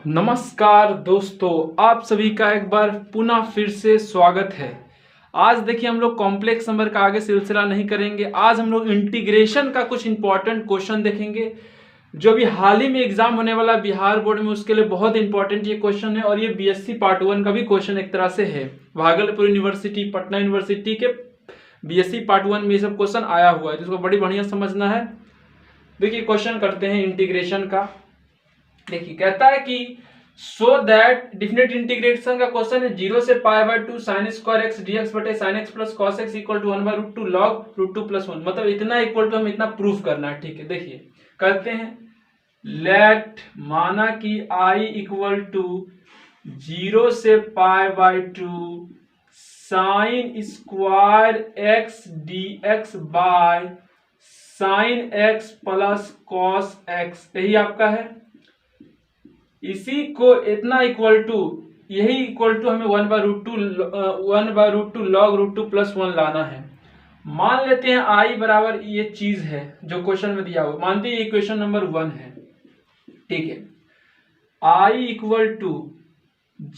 नमस्कार दोस्तों, आप सभी का एक बार पुनः फिर से स्वागत है। आज देखिए हम लोग कॉम्प्लेक्स नंबर का आगे सिलसिला नहीं करेंगे। आज हम लोग इंटीग्रेशन का कुछ इंपॉर्टेंट क्वेश्चन देखेंगे जो भी हाल ही में एग्जाम होने वाला बिहार बोर्ड में, उसके लिए बहुत इंपॉर्टेंट ये क्वेश्चन है। और ये बीएससी पार्ट 1 का भी क्वेश्चन एक तरह से है। भागलपुर यूनिवर्सिटी, पटना यूनिवर्सिटी के बीएससी पार्ट 1 में ये सब क्वेश्चन आया हुआ है, जिसको बड़ी बढ़िया समझना है। देखिए क्वेश्चन करते हैं इंटीग्रेशन का। देखिए कहता है कि सो दैट डिफिनेट इंटीग्रेशन का क्वेश्चन है 0 से π/2 sin स्क्वायर x dx बटे sin x plus cos x equal to 1/√2 log √2 plus 1। मतलब इतना इक्वल टू हमें इतना प्रूफ करना है। ठीक है, देखिए करते हैं। लेट माना कि i इक्वल टू 0 से π/2 sin square x dx by sin x plus cos x, यही आपका है। इसी को इतना इक्वल टू, यही इक्वल टू हमें 1/√2 log √2 प्लस 1 लाना है। मान लेते हैं i बराबर ये चीज है जो क्वेश्चन में दिया हुआ, मानते हैं इक्वेशन नंबर 1 है। ठीक है, i इक्वल टू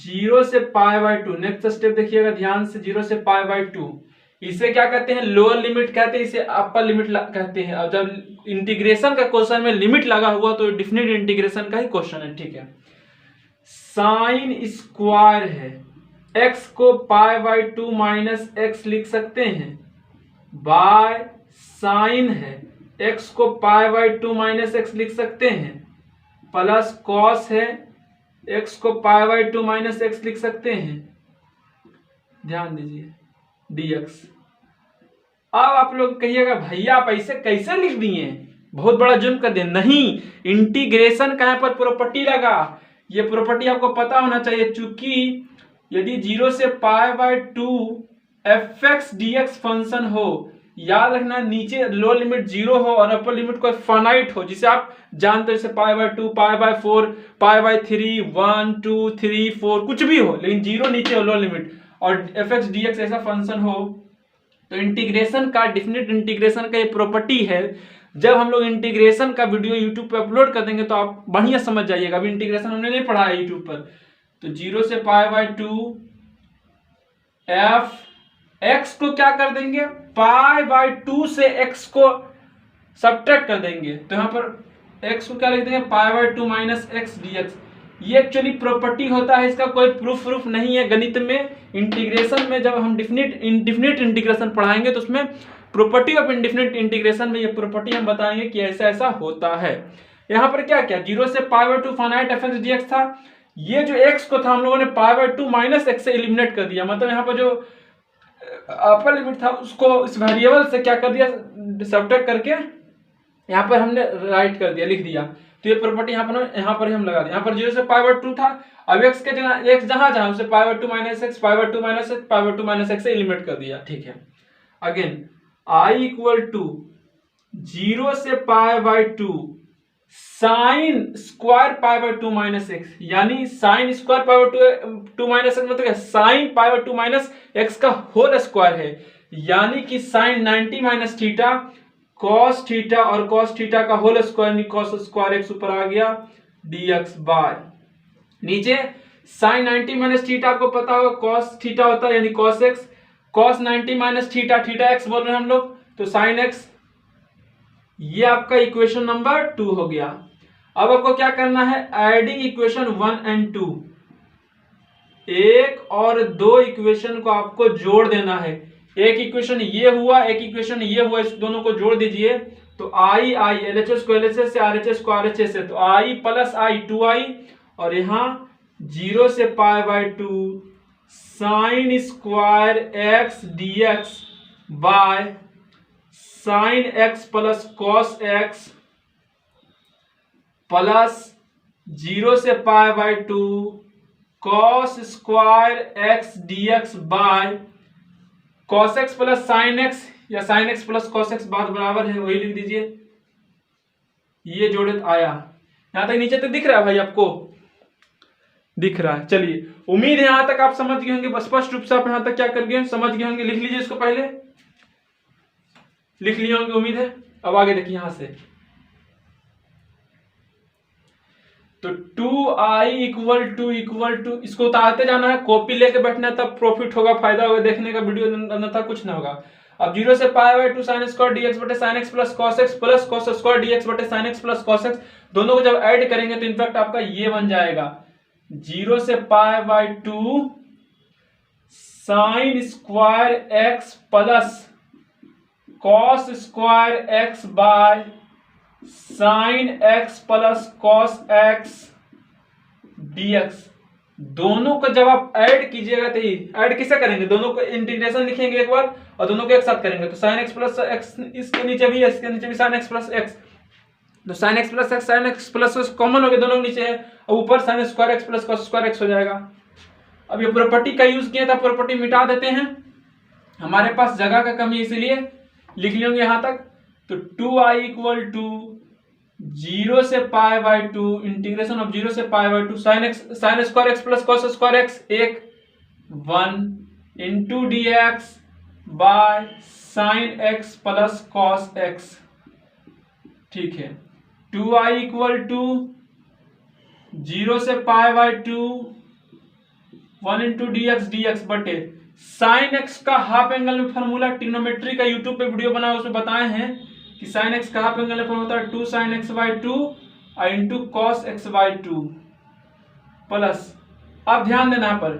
0 से π/2। नेक्स्ट स्टेप देखिएगा ध्यान से, 0 से π/2 इसे क्या कहते हैं? लोअर लिमिट कहते हैं, इसे अपर लिमिट कहते हैं। और जब इंटीग्रेशन का क्वेश्चन में लिमिट लगा हुआ तो डिफिनिट इंटीग्रेशन का ही क्वेश्चन है। ठीक है, साइन स्क्वायर है, x को π/2 माइनस x लिख सकते हैं, बाय साइन है, x को π/2 माइनस x लिख सकते हैं, प्लस कॉस है, x को π/2 माइनस x लिख सकते हैं, ध्यान दीजिए dx। अब आप लोग कहिएगा भैया आप ऐसे कैसे लिख दिए, बहुत बड़ा जुर्म कर दिए। नहीं, इंटीग्रेशन का यहाँ पर प्रॉपर्टी लगा। ये प्रॉपर्टी आपको पता होना चाहिए, चूंकि यदि 0 से π/2 fx dx फंक्शन हो, याद रखना नीचे लोअर लिमिट 0 हो और अपर लिमिट कोई फाइनाइट हो, जिसे आप जानते हो, जैसे π/2 π/4 π/3 1 2 3 4 कुछ भी हो, लेकिन 0 नीचे हो लोअर लिमिट, और fx dx ऐसा फंक्शन हो, तो इंटीग्रेशन का, डिफिनिट इंटीग्रेशन का ये प्रॉपर्टी है। जब हम लोग इंटीग्रेशन का वीडियो यूट्यूब पे अपलोड कर देंगे तो आप बढ़िया समझ जाइएगा। अभी इंटीग्रेशन हमने नहीं पढ़ा है यूट्यूब पर। तो 0 से π/2 f x को क्या कर देंगे, π/2 से x को सब्ट्रैक्ट कर देंगे, तो यहाँ पर x को क्या लिख देंगे, π/2 माइनस x dx। ये एक्चुअली प्रॉपर्टी होता है, इसका कोई प्रूफ नहीं है गणित में। इंटीग्रेशन में जब हम इंडिफिनिट इंटीग्रेशन पढ़ाएंगे तो उसमें प्रॉपर्टी ऑफ इंडिफिनिट इंटीग्रेशन में ये प्रॉपर्टी हम बताएंगे कि ऐसा ऐसा होता है। यहाँ पर क्या क्या 0 से π/2 फाइनाइट fx dx था, ये जो x को था हम लोगों ने π/2 माइनस x से एलिमिनेट कर दिया। मतलब यहाँ पर जो अपर लिमिट था उसको इस वेरिएबल से क्या कर दिया, सब्ट्रैक्ट करके यहाँ पर हमने राइट कर दिया, लिख दिया। तो ये प्रॉपर्टी यहाँ पर ही हम लगा दें। यहाँ पर 0 से π/2 था, अब x के जगह x जहां जहां उसे π/2 minus x π/2 minus x π/2 minus x से एलिमिनेट कर दिया। ठीक है, अगेन i इक्वल टू 0 से π/2 साइन स्क्वायर π/2 माइनस x, यानी साइन स्क्वायर π/2 माइनस x मतलब क्या, साइन π/2 माइनस x का होल स्क्वायर है, यानी कि sine 90 minus theta cos theta और कॉस थीटा का होल स्क्वायर, यानी कॉस स्क्वायर x ऊपर आ गया dx बाय नीचे साइन 90 माइनस थीटा आपको पता होगा कॉस थीटा होता है, यानी cos x, cos 90 minus theta, theta x बोल रहे हैं हम लोग, तो साइन x। ये आपका इक्वेशन नंबर 2 हो गया। अब आपको क्या करना है, एडिंग इक्वेशन 1 एंड 2, 1 और 2 इक्वेशन को आपको जोड़ देना है। एक इक्वेशन ये हुआ, एक इक्वेशन ये हुआ, इस दोनों को जोड़ दीजिए तो आई LHS को LHS से, RHS को RHS से, तो i प्लस i 2i, और यहाँ 0 से π/2 sine square x dx by sine x plus cos x plus 0 से π/2 cos square x dx by cos x plus sine x, या sine x plus cos x बात बराबर है, वही लिख दीजिए। ये जोड़े आया, यहां तक नीचे तक दिख रहा है भाई, आपको दिख रहा है। चलिए, उम्मीद है यहां तक आप समझ गए होंगे, स्पष्ट रूप से आप यहां तक क्या कर गए, समझ गए होंगे। लिख लीजिए इसको, पहले लिख लिए होंगे उम्मीद है। अब आगे देखिए, यहां से तो 2i इक्वल टू इसको उतारते जाना है, कॉपी लेके बैठना है, तब प्रॉफिट होगा, फायदा होगा देखने का वीडियो, अन्यथा कुछ नहीं होगा। अब 0 से pi by 2 sin square dx बटे sin x plus cos x plus cos square dx बटे sin x plus cos x, दोनों को जब ऐड करेंगे तो इनफैक्ट आपका ये बन जाएगा 0 से pi by 2 sin square x plus cos square x by sin x plus cos x dx। दोनों को जब आप ऐड कीजिएगा तो ऐड किसे करेंगे, दोनों को इंटीग्रेशन लिखेंगे एक बार और दोनों को एक साथ करेंगे तो sin x प्लस x, इसके नीचे भी sin x प्लस x, तो sin x plus x sin x plus x common हो गया, दोनों नीचे है, और ऊपर sin square x plus cos square x हो जाएगा। अब ये प्रॉपर्टी का यूज किया था, प्रॉपर्टी मिटा देते हैं, हमारे पास जगह का कमी इसलिए लिख लेंगे यहां तक। तो 2i इक्वल टू 0 से पाई बाय 2 इंटीग्रेशन ऑफ 0 से pi by 2 sin square x plus cos square x 1 into dx by sin x plus cos x। ठीक है, 2i इक्वल टू 0 से पाई बाय 2 1 इंटू dx बटे sin x का half angle में formula trigonometry का YouTube पे video बना उसमें बताए हैं कि sin x का हाफ एंगल में फॉर्मूला होता है 2 sin x by 2 into cos x by 2 plus, अब ध्यान देना पर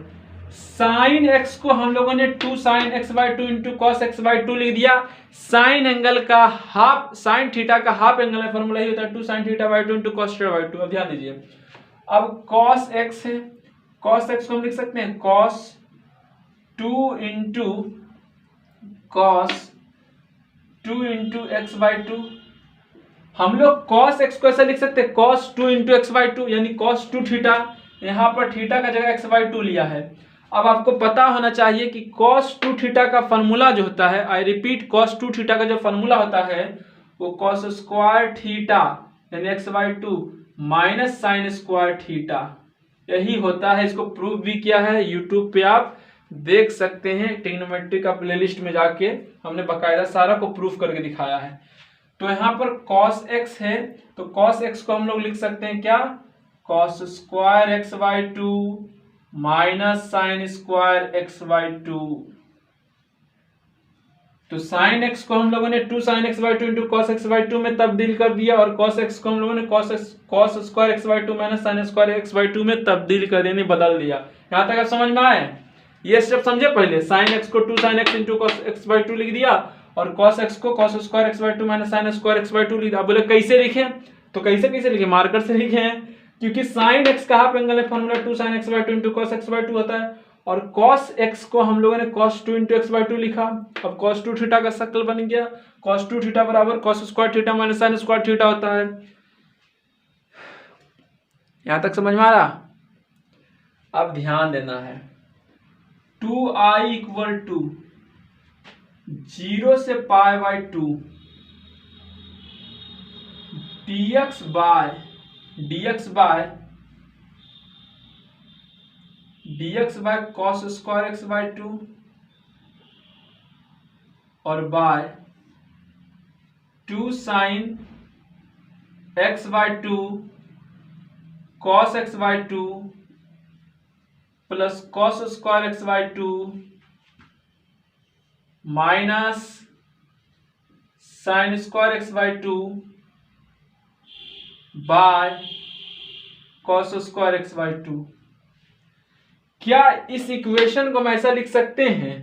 sin x को हम लोगों ने 2 sin x by 2 into cos x by 2 लिख दिया। sin एंगल का हाफ, sin थीटा का हाफ एंगल में फॉर्मूला ये होता है 2 sin theta by 2 into cos theta by 2। अब ध्यान दीजिए, अब cos x है, cos x को हम लिख सकते हैं cos 2 into cos 2 into x by 2। हम लोग cos x को ऐसा लिख सकते हैं cos 2 इंटू एक्स बाई 2, यानी cos 2 थीटा, यहां पर थीटा का जगह एक्स बाई 2 लिया है। अब आपको पता होना चाहिए कि cos 2 थीटा का फॉर्मूला जो होता है, आई रिपीट, cos 2 थीटा का जो फॉर्मूला होता है वो cos स्क्वायर थीटा यानी x by 2 minus sine square theta, यही होता है। इसको प्रूव भी किया है, यूट्यूब पे आप देख सकते हैं, ट्रिग्नोमेट्री का प्लेलिस्ट में जाके हमने बकायदा सारा को प्रूफ करके दिखाया है। तो यहाँ पर cos x है, तो cos x को हम लोग लिख सकते हैं क्या, cos square x by 2 minus sine square x by 2। तो sin x को हम लोगों ने 2 sin x by 2 into cos x by 2 में तब्दील कर दिया, और cos x को हम लोगों ने cos square x by 2 minus sine square x by 2 में तब्दील कर देने, बदल दिया। यहाँ तक आप समझ में आए, ये स्टेप समझे। पहले sin x को 2 sin x into cos x by 2 लिख दिया, और cos x को cos square x by 2 minus sine square x by 2 लिख दिया। बोले कैसे लिखे, तो कैसे लिखे, मार्कर से लिखे हैं, क्योंकि sin x का हाफ एंगल है formula 2 sin x by 2 into cos x by 2 होता है, और cos x को हम लोगों ने cos 2 इंटू एक्स बाई 2 लिखा। अब cos 2 थीटा का शक्ल बन गया, cos 2 थीटा बराबर cos square theta minus sine square theta होता है। यहां तक समझ में आ रहा। अब ध्यान देना है, 2i इक्वल टू 0 से pi by 2 dx by cos square x by 2 और by 2 sin x by 2 cos x by 2 plus cos square x by 2 minus sine square x by 2 by cos square x by 2। क्या इस equation को हम ऐसा लिख सकते हैं,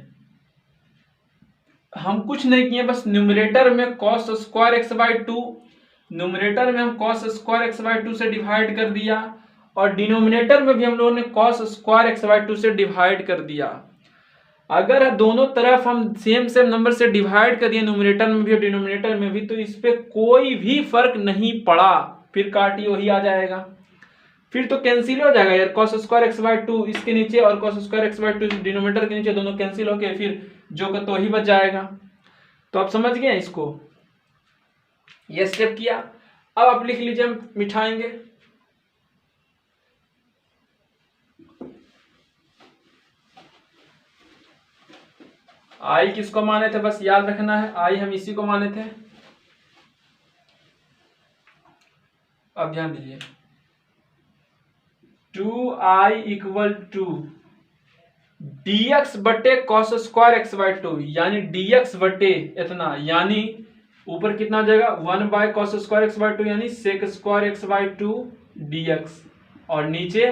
हम कुछ नहीं किए, बस न्यूमरेटर में cos square x by 2, numerator में हम cos स्क्वायर एक्स बाई 2 से डिवाइड कर दिया, और डिनोमिनेटर में भी हम लोगों ने cos स्क्वायर एक्स बाई 2 से डिवाइड कर दिया। अगर दोनों तरफ हम सेम नंबर से डिवाइड कर दिए, न्यूमरेटर में भी और डिनोमिनेटर में भी, तो इस पे कोई भी फर्क नहीं पड़ा, फिर काटिए वही आ जाएगा, फिर तो कैंसिल हो जाएगा यार। cos स्क्वायर एक्स बाई 2 इसके नीचे और cos square x by 2 denominator के नीचे, दोनों कैंसिल होके फिर जो का तो वही बच जाएगा। तो आप समझ गए इसको, ये स्टेप किया। अब आप लिख लीजिए, हम मिटाएंगे। आई किसको माने थे, बस याद रखना है, आई हम इसी को माने थे। अब ध्यान दीजिए, 2i इक्वल टू dx बटे cos square x by two, यानी dx बटे इतना, यानी ऊपर कितना हो जाएगा 1 by cos square x by two, यानी sec square x by two dx, और नीचे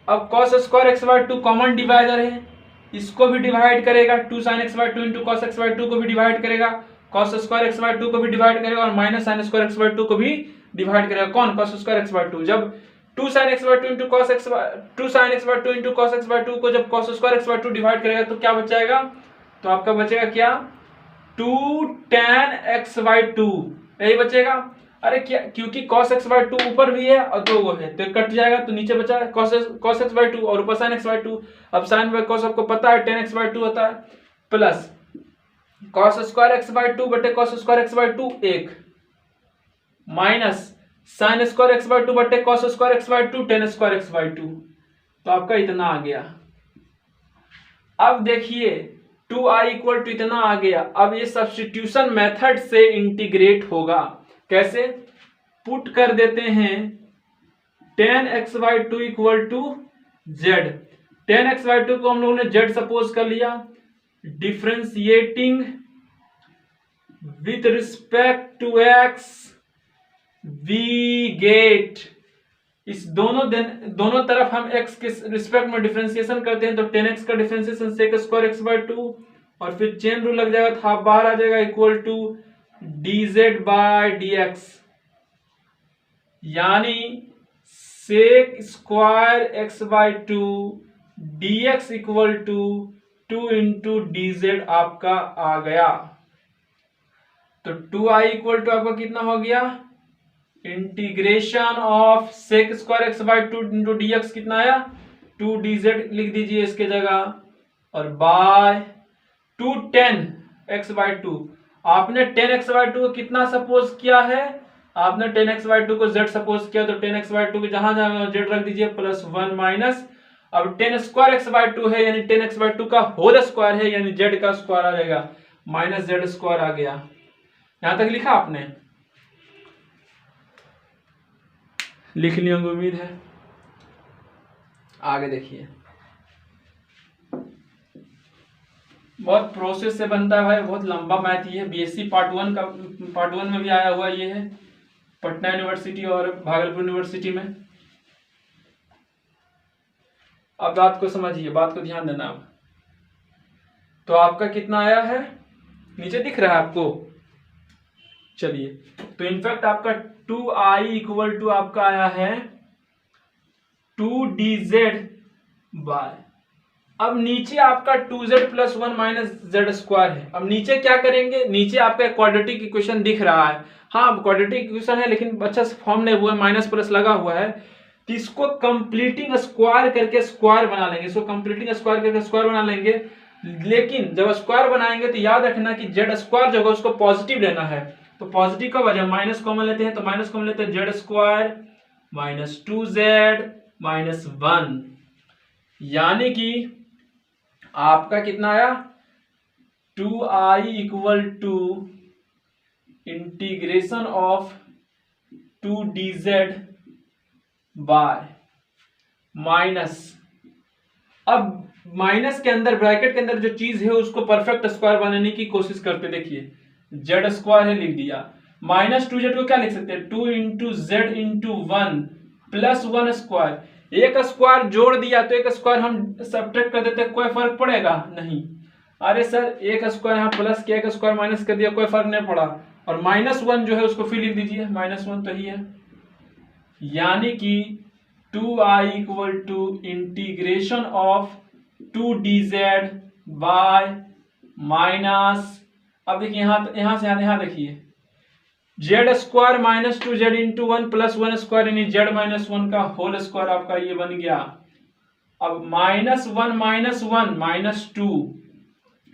अब cos square x by two common divisor है, इसको भी डिवाइड करेगा, 2 sine x by two into cos x by two को भी डिवाइड करेगा, cos square x by two को भी डिवाइड करेगा, और minus sine square x by two को भी डिवाइड करेगा। कौन? Cos square x by to. जब 2 sine x by two into cos x by 2 sine x by two into cos x by two को जब cos square x by to divide करेगा तो क्या बचाएगा? तो आपका बचेगा क्या? 2 tan एक्स बाई टू, यही बचेगा। अरे क्या, क्योंकि cos x बाई टू ऊपर भी है और दो वो है तो कट जाएगा, तो नीचे बचा है cos x बाई टू और ऊपर sin x बाई टू। अब sin बाई cos आपको पता है tan x बाई टू होता है, plus cos square x by two बटे cos square x by two एक, minus sin square x by two बटे cos square x by two tan square x by two. तो आपका इतना आ गया। अब देखिए 2i इक्वल टू इतना आ गया। अब ये सब्स्टिट्यूशन मेथड से इंटीग्रेट होगा। कैसे? पुट कर देते हैं tan x by two equal to z. tan x by two को हम लोगों ने जेड सपोज कर लिया। Differentiating with respect to x we get, इस दोनों तरफ हम x के रिस्पेक्ट में डिफरेंशिएशन करते हैं तो tan x का differentiation sec square x by to, और फिर चेन रूल लग जाएगा, हाफ बाहर आ जाएगा, equal to dz by dx, यानी sec square x by two dx equal to 2 into dz आपका आ गया। तो 2i इक्वल टू आपका कितना हो गया? Integration of sec square x by two into d x कितना आया? 2 dz लिख दीजिए इसके जगह, और by 2 tan x by two. आपने tan x बाई टू को कितना सपोज किया है? आपने tan x बाई टू को z सपोज किया, तो tan x बाई टू के जहां जहां z रख दीजिए प्लस 1 माइनस, अब tan square x by to है यानी tan x बाई टू का होल स्क्वायर है यानी z का स्क्वायर आ जाएगा, माइनस z स्क्वायर आ गया। यहां तक लिखा आपने? लिख लिया होंगे उम्मीद है। आगे देखिए, बहुत प्रोसेस से बनता है भाई, बहुत लंबा मैथ ये है। बीएससी पार्ट वन में भी आया हुआ ये है, पटना यूनिवर्सिटी और भागलपुर यूनिवर्सिटी में। अब बात को समझिए, बात को ध्यान देना। अब तो आपका कितना आया है? नीचे दिख रहा है आपको? चलिए, तो इनफैक्ट आपका 2i इक्वल टू आपका आया है 2dz बाय, अब नीचे आपका 2z plus 1 minus Z square है। अब नीचे क्या करेंगे? नीचे आपका क्वाड्रेटिक इक्वेशन दिख रहा है। हाँ, क्वाड्रेटिक इक्वेशन है लेकिन अच्छा से फॉर्म नहीं हुआ है, माइनस प्लस लगा हुआ है, तो इसको कंप्लीटिंग स्क्वायर करके स्क्वायर बना लेंगे। इसको कंप्लीटिंग स्क्वायर करके स्क्वायर बना लेंगे, लेकिन जब स्क्वायर बनाएंगे तो याद रखना कि जेड स्क्वायर जो होगा उसको पॉजिटिव लेना है। तो पॉजिटिव का वजह माइनस कॉमन लेते हैं, तो माइनस कॉमन लेते हैं, Z square minus 2z minus 1, यानी कि आपका कितना आया? 2i equal to integration of 2dz by minus, अब माइनस के अंदर ब्रैकेट के अंदर जो चीज है उसको परफेक्ट स्क्वायर बनाने की कोशिश करते। देखिए जेड स्क्वायर है, लिख दिया, माइनस 2z को क्या लिख सकते हैं? 2 into Z into 1 plus 1 square. एक स्क्वायर जोड़ दिया तो एक स्क्वायर हम सब्ट्रैक्ट कर देते, कोई फर्क पड़ेगा नहीं। अरे सर, एक स्क्वायर यहाँ प्लस किया, एक स्क्वायर माइनस कर दिया, कोई फर्क नहीं पड़ा। और माइनस 1 जो है उसको फिर लिख दीजिए, माइनस 1 तो ही है, यानी कि 2i equal to integration of 2dz by minus, अब देखिए यहां से यहां देखिए, z square minus 2z into 1 plus 1 square यानी जेड माइनस 1 का होल स्क्वायर आपका ये बन गया। अब माइनस 1 माइनस 2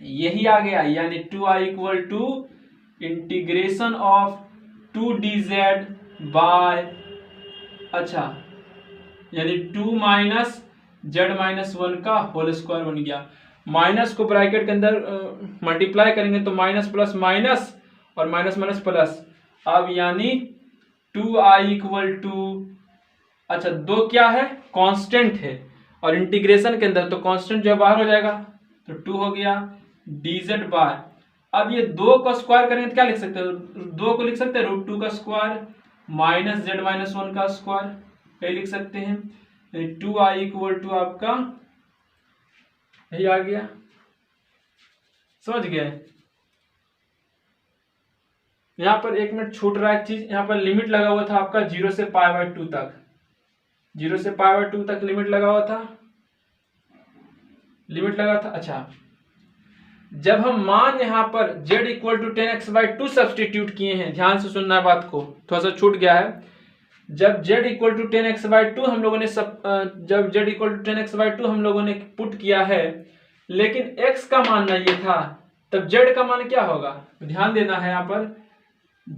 यही आ गया, यानी 2i equal to integration of 2dz by, अच्छा यानी 2 माइनस जेड माइनस 1 का होल स्क्वायर बन गया। माइनस को ब्रैकेट के अंदर मल्टीप्लाई करेंगे तो माइनस प्लस माइनस और माइनस माइनस प्लस, अब यानी 2i इक्वल टू अच्छा 2 क्या है, कांस्टेंट है, और इंटीग्रेशन के अंदर तो कांस्टेंट जो है बाहर हो जाएगा, तो 2 हो गया dz बाय। अब ये 2 का स्क्वायर करेंगे तो क्या लिख सकते हो, 2 को लिख सकते हैं √2 का स्क्वायर माइनस z माइनस 1 का स्क्वायर, ये लिख सकते हैं। 2i इक्वल टू आपका यही आ गया, समझ गए। यहाँ पर 1 मिनट छूट रहा है एक चीज, यहाँ पर लिमिट लगा हुआ था आपका 0 से π/2 तक, 0 से π/2 तक लिमिट लगा हुआ था, लिमिट लगा था। अच्छा जब हम मान यहाँ पर z equal to 10x/2 substitute किए हैं, ध्यान से सुनना बात को, थोड़ा सा छूट गया है। जब z इक्वल टू 10x/2 हम लोगों ने जब z इक्वल टू 10x/2 हम लोगों ने पुट किया है, लेकिन x का मान नहीं था, तब z का मान क्या होगा, ध्यान देना है यहाँ पर।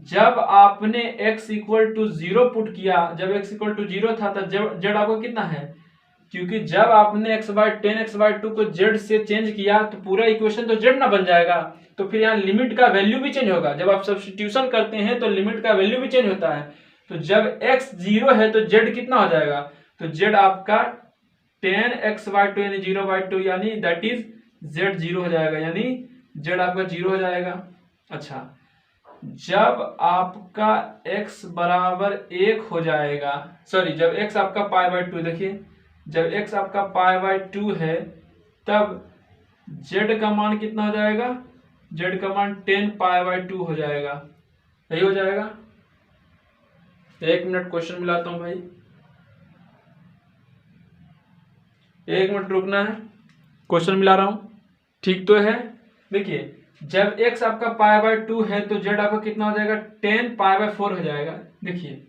जब आपने x इक्वल टू 0 पुट किया, जब x इक्वल टू 0 था तब z आपको कितना है, क्योंकि जब आपने 10x/2 को z से चेंज किया तो पूरा इक्वेशन तो z ना बन जाएगा, तो फिर यहाँ लिमिट का वैल्यू भी चेंज होगा। जब आप सब्स्टिट्यूशन करते हैं तो लिमिट का वैल्यू भी चेंज होता है, तो जब x 0 है तो z कितना हो जाएगा, तो z आपका 10x/2 यानी 0/2 यानी दैट इज z 0 हो जाएगा, यानी z आपका 0 हो जाएगा। अच्छा जब आपका x बराबर 1 हो जाएगा, सॉरी जब x आपका π/2, देखिए जब x आपका π/2 है तब z का मान कितना हो जाएगा, z का मान 10π/2 हो जाएगा, सही हो जाएगा। 1 मिनट क्वेश्चन मिलाता हूं भाई, 1 मिनट रुकना है, क्वेश्चन मिला रहा हूं, ठीक तो है। देखिए जब x आपका π/2 है तो z आपका कितना हो जाएगा, 10π/4 हो जाएगा। देखिए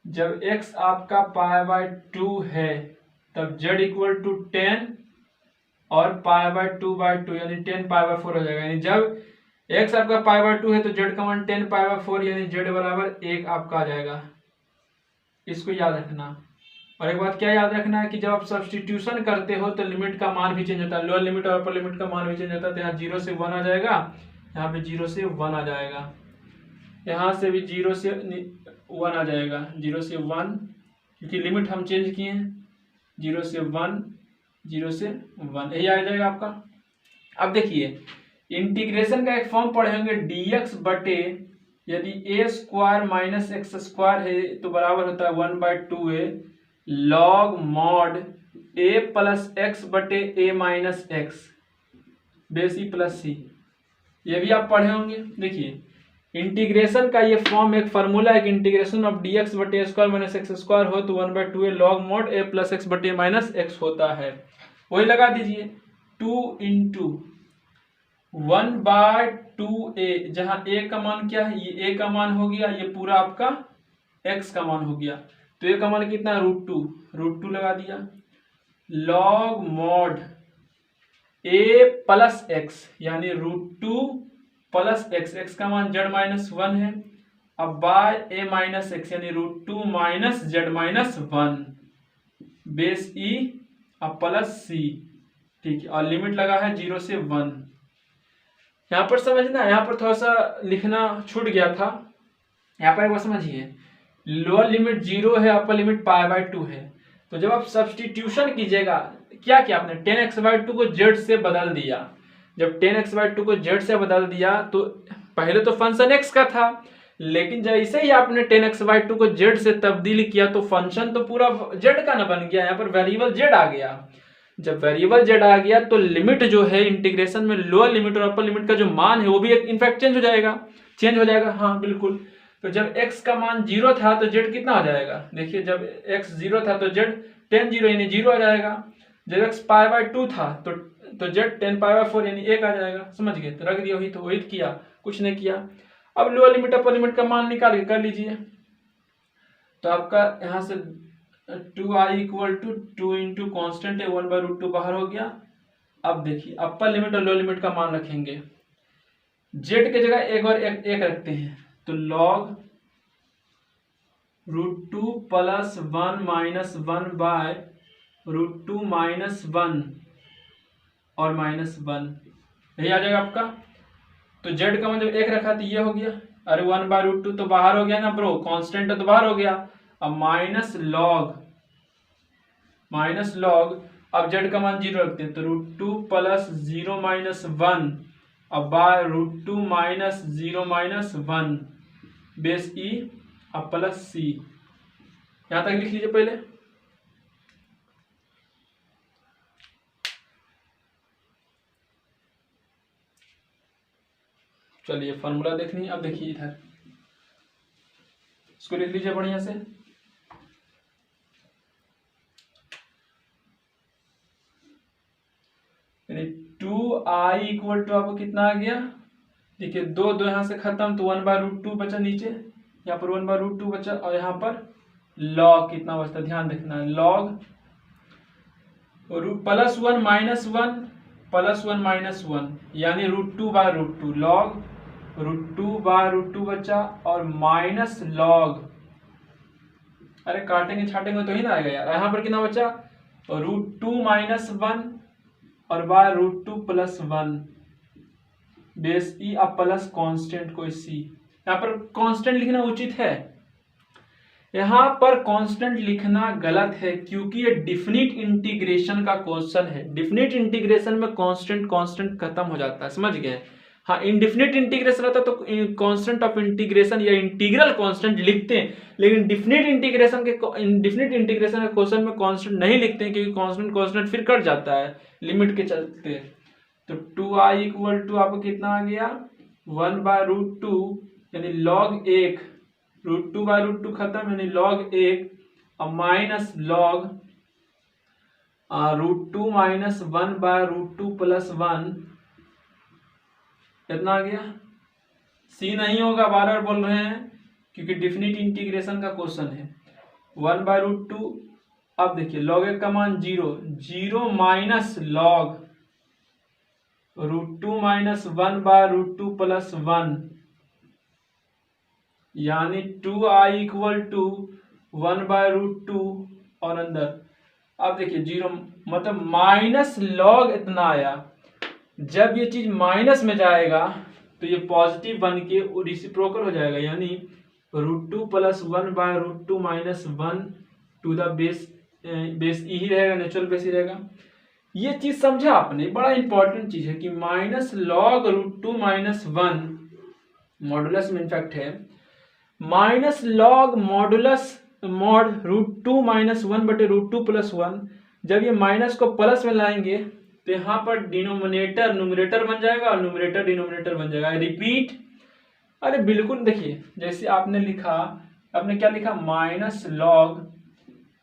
जब x आपका π/2 है तब z इक्वल टू 10 और π/2/2 यानी 10π/4 हो जाएगा, यानी जब x आपका π/2 है तो z का मान 10π/4 यानी z बराबर 1 आपका आ जाएगा। इसको याद रखना। और एक बात क्या याद रखना है कि जब आप सब्स्टिट्यूशन करते हो तो लिमिट का मान भी चेंज होता है, लोअर लिमिट और अपर लिमिट का मान भी चेंज होता है। तो यहाँ 0 से 1 आ जाएगा, यहाँ पे 0 से 1 आ जाएगा, यहाँ से भी 0 से 1 आ जाएगा, 0 से 1 क्योंकि लिमिट हम चेंज किए हैं, 0 से 1 0 से 1 यही आ जाएगा आपका। अब देखिए इंटीग्रेशन का एक फॉर्म पढ़े होंगे, dx बटे यदि a square minus x square है तो बराबर होता है 1/2a log mod a plus x बटे a minus x base e plus c, ये भी आप पढ़े होंगे। देखिए इंटीग्रेशन का ये फॉर्म एक फार्मूला है कि इंटीग्रेशन ऑफ dx बटे a square minus x square हो तो 1/2a log mod a plus x बटे माइनस एक्स होता है। वही लगा दीजिए 2 इंटू 1/2a, जहां a का मान क्या है, ये a का मान हो गया, ये पूरा आपका x का मान हो गया, तो a का मान कितना √2 लगा दिया, log mod a plus x यानी √2 प्लस एक्स, एक्स का मान z माइनस 1 है, अब बाय a माइनस एक्स यानी √2 माइनस z माइनस 1 बेस ई अब प्लस सी, ठीक है। और लिमिट लगा है 0 से 1। यहाँ पर समझना, यहाँ पर थोड़ा सा लिखना छूट गया था, यहाँ पर एक बार समझिए, लोअर लिमिट 0 है, अपर लिमिट π/2 है, तो जब आप सब्स्टिट्यूशन कीजिएगा क्या किया आपने 10x/2 को z से बदल दिया। जब 10x/2 को z से बदल दिया तो पहले तो फंक्शन x का था, लेकिन जैसे ही आपने 10x/2 को z से तब्दील किया तो फंक्शन तो पूरा z का ना बन गया, यहाँ पर वेरिएबल z आ गया। जब वेरिएबल z आ गया तो लिमिट जो है इंटीग्रेशन में लोअर लिमिट और अपर लिमिट का जो मान है वो भी इनफैक्ट चेंज हो जाएगा, हाँ बिल्कुल। तो जब x का मान 0 था तो z कितना आ जाएगा, देखिए जब x 0 था तो z 10 0 यानी 0 आ जाएगा, जब x π/2 था तो z 10π/4 यानी 1 आ जाएगा, समझ गए। तो रख दिया, वही तो वही किया, कुछ नहीं किया। अब लोअर लिमिट अपर लिमिट का मान निकाल के कर लीजिए, तो आपका यहाँ से 2i equal to 2 into constant है 1/√2 बाहर हो गया। अब देखिए अपर लिमिट और लोअर लिमिट का मान रखेंगे, z के जगह एक और एक रखते हैं, तो log √2 plus 1 minus 1 by √2 minus 1 और माइनस 1, यही आ जाएगा आपका। तो z का मान जब 1 रखा तो ये हो गया, अरे 1/√2 तो बाहर हो गया ना ब्रो, कांस्टेंट तो बाहर हो गया। अब माइनस लॉग माइनस लॉग, अब जेड का मान 0 रखते हैं तो √2 प्लस 0 माइनस 1 अब बाय √2 माइनस 0 माइनस 1 बेस ई अब प्लस सी। यहां तक लिख लीजिए पहले। चलिए फॉर्मूला देखनी, अब देखिए इधर इसको लिख लीजिए बढ़िया से। यानी 2i इक्वल टू आपको कितना आ गया, देखिए दो दो यहां से खत्म तो 1/√2 बचा नीचे, यहाँ पर 1/√2 बचा और यहाँ पर लॉग कितना बचता ध्यान देखना है, लॉग +1 -1 +1 -1 यानी √2/√2 लॉग √2/√2 बचा और माइनस लॉग, अरे काटेंगे छाटेंगे तो ही ना आएगा यार, यहाँ पर कितना बचा √2 -1 और √2 + 1 बेस ई अब प्लस कांस्टेंट कोई सी। यहाँ पर कांस्टेंट लिखना उचित है, यहाँ पर कांस्टेंट लिखना गलत है क्योंकि ये डिफिनिट इंटीग्रेशन का क्वेश्चन है। डिफिनिट इंटीग्रेशन में कांस्टेंट कांस्टेंट खत्म हो जाता है, समझ गए। हाँ इनडिफिनिट इंटीग्रेशन रहता तो कांस्टेंट ऑफ इंटीग्रेशन या इंटीग्रल कांस्टेंट लिखते हैं, लेकिन डिफिनिट इंटीग्रेशन के क्वेश्चन में कांस्टेंट नहीं लिखते हैं क्योंकि कांस्टेंट कांस्टेंट फिर कट जाता है लिमिट के चलते। तो 2i इक्वल टू आपको कितना आ गया 1/√2 यानी log 1 √2/√2 खत्म यानी log 1 और माइनस log √2 - 1/√2 + 1 कितना आ गया, सी नहीं होगा, बार बार बोल रहे हैं क्योंकि डिफिनिट इंटीग्रेशन का क्वेश्चन है। 1/√2 अब देखिए log 1 का मान 0 माइनस log √2 - 1/√2 + 1 यानी 2i इक्वल टू 1/√2 और अंदर अब देखिए 0 मतलब माइनस लॉग इतना आया। जब ये चीज माइनस में जाएगा तो ये पॉजिटिव बन के रेसिप्रोकल हो जाएगा यानी √2 + 1/√2 - 1 टू द बेस ही रहेगा, नेचुरल बेस ही रहेगा। ये चीज समझा आपने, बड़ा इंपॉर्टेंट चीज है कि माइनस लॉग √2 - 1 मॉडुलस में इनफैक्ट है माइनस लॉग मॉडुलस मॉड √2 - 1/√2 + 1। जब ये माइनस को प्लस में लाएंगे तो यहाँ पर डिनोमिनेटर न्यूमरेटर बन जाएगा और न्यूमरेटर डिनोमिनेटर बन जाएगा। रिपीट, अरे बिल्कुल देखिए जैसे आपने लिखा, आपने क्या लिखा माइनस लॉग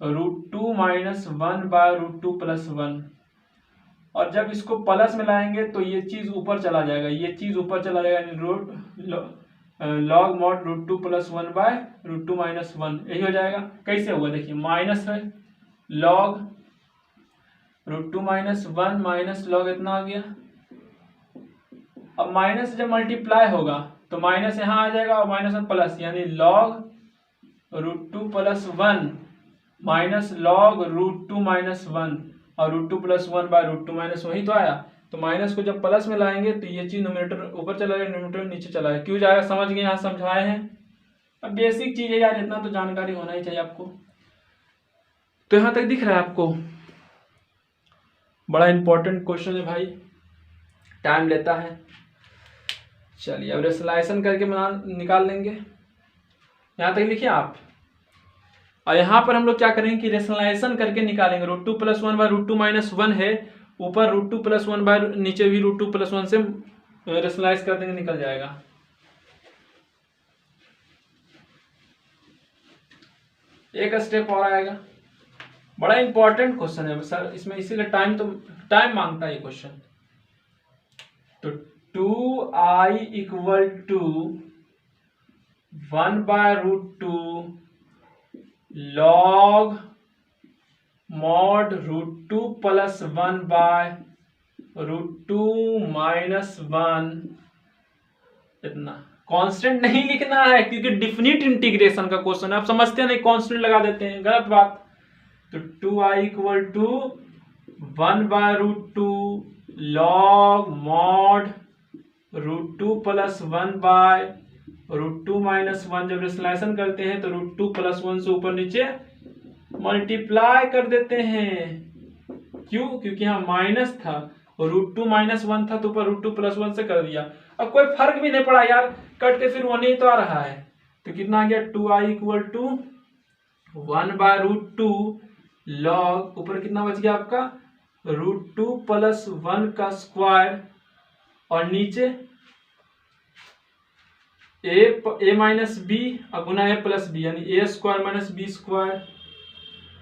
√2 - 1/√2 + 1 और जब इसको प्लस में लाएंगे तो ये चीज ऊपर चला जाएगा, ये चीज ऊपर चला जाएगा लॉग मॉड √2 + 1/√2 - 1 यही हो जाएगा। कैसे होगा देखिए माइनस है लॉग √2 - 1 माइनस लॉग इतना आ गया। अब माइनस जब मल्टीप्लाई होगा तो माइनस यहाँ आ जाएगा और माइनस में प्लस यानी लॉग √2 + 1 माइनस लॉग √2 - 1 और √2 + 1/√2 वही तो आया। तो माइनस को जब प्लस में लाएंगे तो ये चीज न्यूमरेटर ऊपर चला जाएगा, न्यूमरेटर नीचे चला जाएगा। क्यों जाएगा समझ गए, यहाँ समझाए हैं। अब बेसिक चीज है यार, इतना तो जानकारी होना ही चाहिए आपको। तो यहाँ तक दिख रहा है आपको, बड़ा इंपॉर्टेंट क्वेश्चन है भाई, टाइम लेता है। चलिए अब रेशनलाइजेशन करके निकाल लेंगे, यहाँ तक लिखिए आप। और यहाँ पर हम लोग क्या करेंगे कि रेशनलाइजेशन करके निकालेंगे। √2 + 1/√2 - 1 है, ऊपर √2 + 1 नीचे भी √2 + 1 से रेशनलाइज कर देंगे, निकल जाएगा। एक स्टेप और आएगा, बड़ा इंपॉर्टेंट क्वेश्चन है सर, इसमें इसीलिए टाइम मांगता है ये क्वेश्चन। तो 2i equal to 1/√2 log mod √2 + 1/√2 - 1 इतना। कांस्टेंट नहीं लिखना है क्योंकि डिफिनिट इंटीग्रेशन का क्वेश्चन है, आप समझते नहीं, कांस्टेंट लगा देते हैं, गलत बात। तो 2i equal to 1/√2 log mod √2 + 1/√2 - 1 जब रेशनलाइजेशन करते हैं तो √2 + 1 से ऊपर नीचे मल्टीप्लाई कर देते हैं। क्यों? क्योंकि यहाँ माइनस था और √2 -1 था तो ऊपर √2 + 1 से कर दिया। अब कोई फर्क भी नहीं पड़ा यार, कट के फिर 1 ही तो आ रहा है। तो कितना आ गया? 2i = 1/√2 log, ऊपर कितना बच गया आपका? √2 + 1 का स्क्वायर, और नीचे a - b Guna a + b, यानी a² - b²।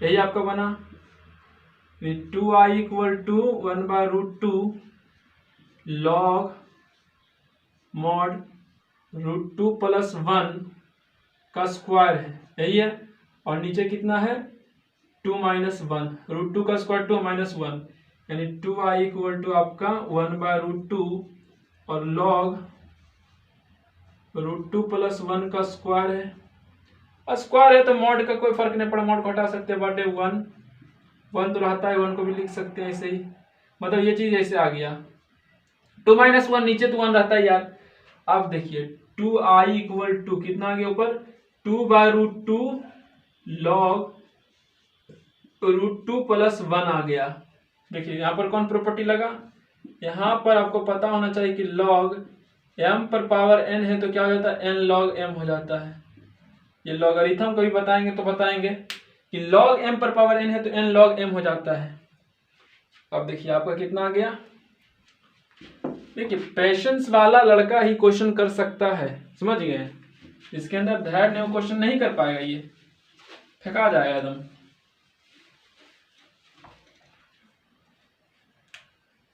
यही आपका बना। 2i = 1/√2 log mod √2 + 1 का स्क्वायर है, यही है। और नीचे कितना है? 2 - 1, √2 का स्क्वायर 2 - 1, यानी 2i = आपका 1/√2 और log √2 + 1 का स्क्वायर है। स्क्वायर है तो मॉड का कोई फर्क नहीं पड़ा, मॉड को हटा सकते हैं, बटे 1 तो रहता है, 1 को भी लिख सकते हैं ऐसे ही। मतलब ये चीज ऐसे आ गया। 2 - 1 नीचे तो 1 रहता है यार। अब देखिए 2i = कितना आ गया ऊपर? 2/√2 log √2 + 1 आ गया। देखिए यहाँ पर कौन प्रॉपर्टी लगा? यहाँ पर आपको पता होना चाहिए कि log m पर पावर n है तो क्या हो जाता है? n log m हो जाता है। ये लॉगरिथम कभी बताएंगे तो बताएंगे कि log m पर पावर n है तो n log m हो जाता है। अब देखिए आपका कितना आ गया? देखिए पेशेंस वाला लड़का ही क्वेश्चन कर सकता है, समझ गए? इसके अंदर धैर्य नहीं, क्वेश्चन नहीं कर पाएगा, ये फेंका जाएगा एकदम।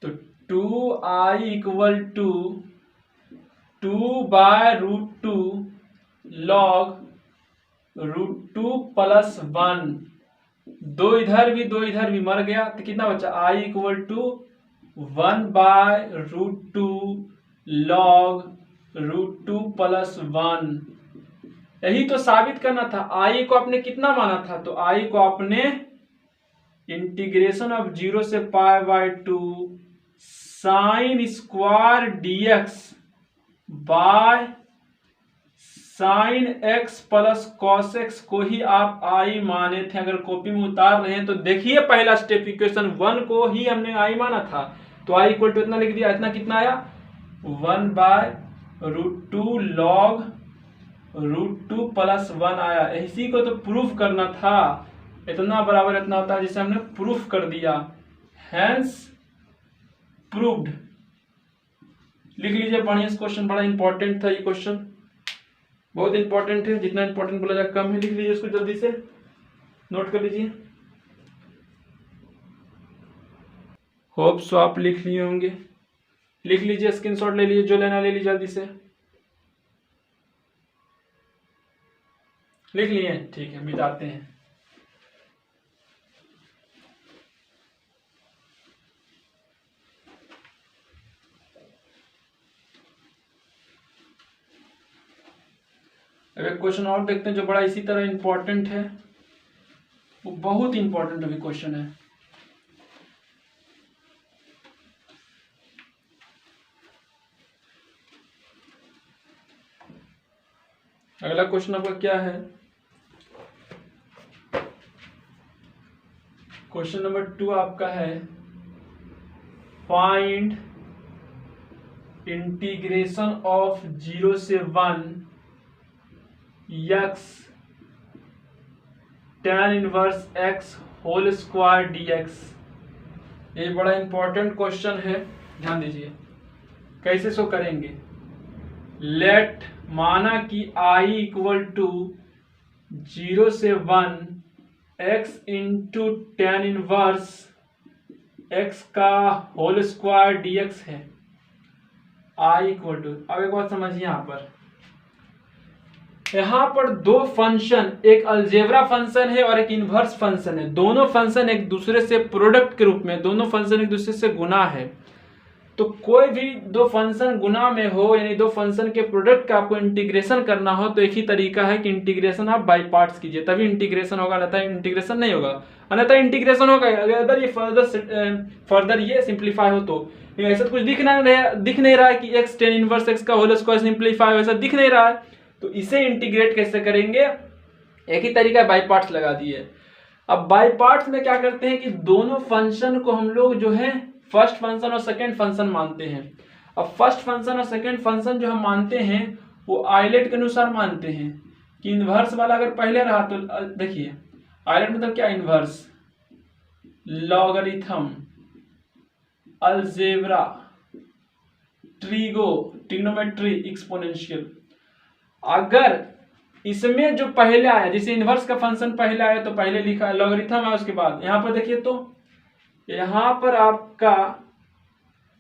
तो 2i = 2/√2 log √2 + 1, दो इधर भी मर गया तो कितना बचा? i = 1/√2 log √2 + 1। यही तो साबित करना था। i को आपने कितना माना था? तो i को आपने इंटीग्रेशन ऑफ 0 से π/2 sin² dx by sin x + cos x को ही आप i माने थे। अगर कॉपी में उतार रहे हैं तो देखिए पहला स्टेप, इक्वेशन 1 को ही हमने i माना था, तो i = इतना लिख दिया। इतना कितना आया? 1/√2 log √2 + 1 आया। इसी को तो प्रूफ करना था। इतना बराबर इतना होता है, जिसे हमने प्रूफ कर दिया, हैंस प्रूव्ड। लिख लीजिए, पढ़िए इस क्वेश्चन, बड़ा इंपॉर्टेंट था ये क्वेश्चन, बहुत इंपॉर्टेंट है। जितना इंपॉर्टेंट बोला जाए कम है। लिख लीजिए इसको, जल्दी से नोट कर लीजिए। होप सो आप लिख लिए होंगे। लिख लीजिए, स्क्रीनशॉट ले लीजिए, जो लेना ले लीजिए, जल्दी से लिख लिए? ठीक है, मिटाते हैं। अब एक क्वेश्चन और देखते हैं जो बड़ा इसी तरह इंपॉर्टेंट है, वो बहुत इंपॉर्टेंट अभी क्वेश्चन है। अगला क्वेश्चन आपका क्या है? क्वेश्चन नंबर 2 आपका है, फाइंड इंटीग्रेशन ऑफ 0 से 1 x tan inverse x whole square dx। ये बड़ा इंपॉर्टेंट क्वेश्चन है, ध्यान दीजिए। कैसे सो करेंगे? लेट, माना कि i = 0 से 1 x × tan इनवर्स x का होल स्क्वायर dx है। i = अब एक बात समझिए, यहाँ पर दो फंक्शन, एक अलजेब्रा फंक्शन है और एक इनवर्स फंक्शन है। दोनों फंक्शन एक दूसरे से प्रोडक्ट के रूप में, दोनों फंक्शन एक दूसरे से गुना है। तो कोई भी दो फंक्शन गुना में हो, यानी दो फंक्शन के प्रोडक्ट का आपको इंटीग्रेशन करना हो, तो एक ही तरीका है कि इंटीग्रेशन आप बाय पार्ट्स कीजिए, तभी इंटीग्रेशन होगा, अन्यथा इंटीग्रेशन नहीं होगा। अन्यथा इंटीग्रेशन होगा अगर ये फर्दर ये सिंप्लीफाई हो तो। ऐसा कुछ दिख नहीं रहा है कि x tan इनवर्स x का होल स्क्वायर सिंप्लीफाई, वैसा दिख नहीं रहा है। तो इसे इंटीग्रेट कैसे करेंगे? एक ही तरीका बाय पार्ट्स लगा दिए। अब बाय पार्ट्स में क्या करते हैं कि दोनों फंक्शन को हम लोग जो है फर्स्ट फंक्शन और सेकंड फंक्शन मानते हैं। अब फर्स्ट फंक्शन और सेकंड फंक्शन जो हम मानते हैं वो आइलेट के अनुसार मानते हैं कि इनवर्स वाला अगर पहले रहा तो देखिए आइलेट मतलब क्या, inverse, logarithm, algebra, trigonometry, exponential. अगर इसमें जो पहले आया, जैसे इनवर्स का फंक्शन पहले आया तो पहले लिखा लॉगरिथम है, उसके बाद यहाँ पर देखिए तो यहाँ पर आपका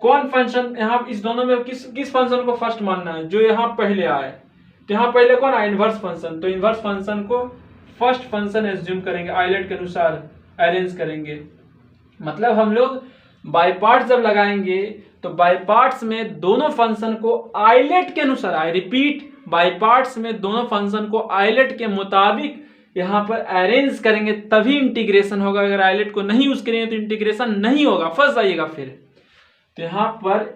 कौन फंक्शन, यहाँ इस दोनों में किस फंक्शन को फर्स्ट मानना है, जो यहाँ पहले आए। तो यहाँ पहले कौन आया, इनवर्स फंक्शन, तो इनवर्स फंक्शन को फर्स्ट फंक्शन एज्यूम करेंगे, आइलेट के अनुसार अरेंज करेंगे। मतलब हम लोग बाय पार्ट्स जब लगाएंगे तो बाय पार्ट्स में दोनों फंक्शन को आइलेट के अनुसार, आई रिपीट, बाय पार्ट्स में दोनों फंक्शन को आइलेट के मुताबिक यहाँ पर अरेंज करेंगे तभी इंटीग्रेशन होगा। अगर आइलेट को नहीं यूज करेंगे तो इंटीग्रेशन नहीं होगा, फंस जाइएगा फिर। तो यहाँ पर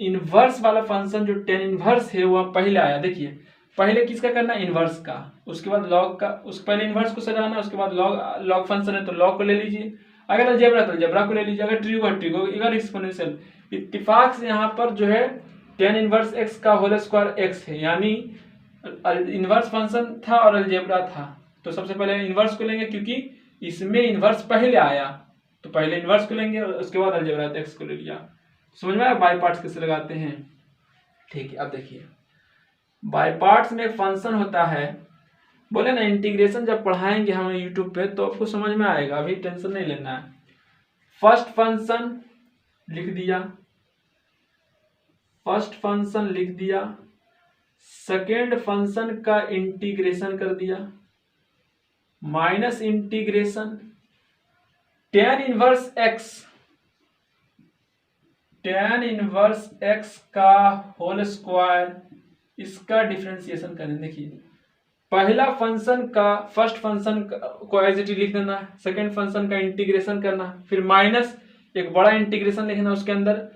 इनवर्स वाला फंक्शन जो टेन इनवर्स है वो पहले आया। देखिए पहले किसका करना है, इनवर्स का, उसके बाद लॉग का, उसके पहले इनवर्स को सजाना, उसके बाद लॉग फंक्शन है तो लॉग को ले लीजिए, अगर अलजेब्रा तो अलजेब्रा को ले लीजिए, अगर ट्रिगो अगर एक्सपोनेंशियल। इत्तेफाक से यहाँ पर जो है टेन इनवर्स एक्स का होल स्क्वायर एक्स है, यानी इनवर्स फंक्शन था और अलजेब्रा था, तो सबसे पहले इनवर्स को लेंगे क्योंकि इसमें इनवर्स पहले आया, तो पहले इनवर्स को लेंगे और उसके बाद अलजेब्रा एक्स को ले लिया। समझ में आया बाय पार्ट्स कैसे लगाते हैं। ठीक है, अब देखिए बाय पार्ट्स में एक फंक्शन होता है, बोले ना इंटीग्रेशन जब पढ़ाएंगे हमें यूट्यूब पे तो आपको समझ में आएगा, अभी टेंशन नहीं लेना है। फर्स्ट फंक्शन लिख दिया, फर्स्ट फंक्शन लिख दिया, सेकेंड फंक्शन का इंटीग्रेशन कर दिया, minus integration ten inverse x, ten inverse x का होल स्क्वायर, इसका डिफरेंशिएशन करें। देखिए पहला फंक्शन का फर्स्ट फंक्शन को एज इट इज लिख देना, सेकेंड फंक्शन का इंटीग्रेशन करना, फिर माइनस एक बड़ा इंटीग्रेशन लिखना, उसके अंदर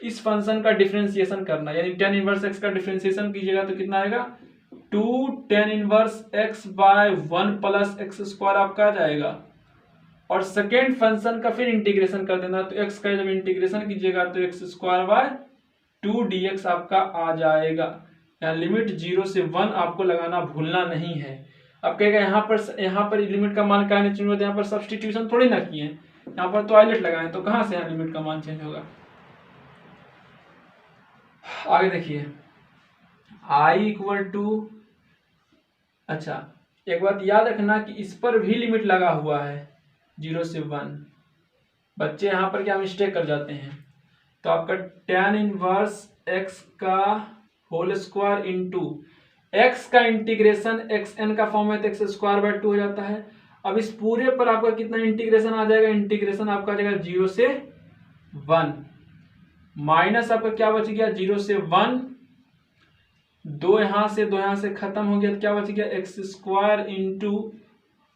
इस फंक्शन का डिफरेंशिएशन करना, यानी टेन इनवर्स एक्स का डिफरेंशिएशन कीजिएगा तो कितना आएगा, 2 tan inverse x by 1 plus x square आपका आ जाएगा। और सेकेंड फंक्शन का फिर इंटीग्रेशन कर देना, तो एक्स का जब इंटीग्रेशन कीजिएगा तो एक्स स्क्वायर बाय 2 dx आपका आ जाएगा। यहाँ लिमिट 0 से 1 आपको लगाना भूलना नहीं है। अब कहेगा यहाँ पर लिमिट का मान क्या चेंज होता है, यहाँ पर सब्सटीट्यूशन थोड़ी ना किए, यहाँ पर तो आइलेट लगाए, तो कहाँ से यहाँ लिमिट का मान चेंज होगा। आगे देखिए i इक्वल टू, अच्छा एक बात याद रखना कि इस पर भी लिमिट लगा हुआ है 0 से 1। बच्चे यहाँ पर क्या मिस्टेक कर जाते हैं, तो आपका टेन इनवर्स एक्स का होल स्क्वायर इंटू एक्स का इंटीग्रेशन एक्स एन का फॉर्म है तो एक्स स्क्वायर बाय 2 हो जाता है। अब इस पूरे पर आपका कितना इंटीग्रेशन आ जाएगा, इंटीग्रेशन आपका आ जाएगा 0 से 1, माइनस आपका क्या बच गया 0 से 1, 2 यहाँ से खत्म हो गया, तो क्या बच गया x square into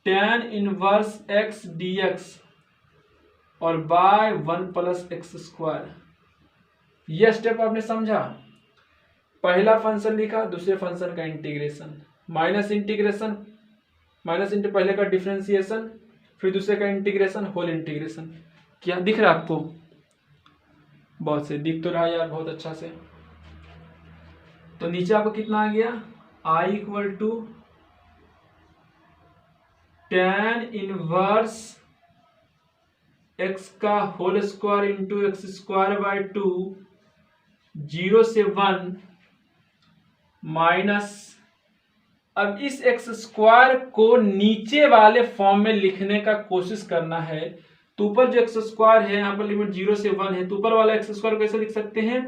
ten inverse x D x और बाय 1 प्लस एक्स स्क्वायर। यह स्टेप आपने समझा, पहला फंक्शन लिखा, दूसरे फंक्शन का integration, minus integration, minus into पहले का डिफरेंशिएशन, फिर दूसरे का इंटीग्रेशन, होल इंटीग्रेशन। क्या दिख रहा है आपको, बहुत से दिख तो रहा है यार, बहुत अच्छा से। तो नीचे आपको कितना आ गया, i equal to tan inverse x का whole square into x square by 2, 0 से 1 माइनस, अब इस एक्स स्क्वायर को नीचे वाले फॉर्म में लिखने का कोशिश करना है। तो ऊपर जो एक्स स्क्वायर है, यहाँ पर लिमिट 0 से 1 है, तो ऊपर वाला एक्स स्क्वायर कैसे लिख सकते हैं,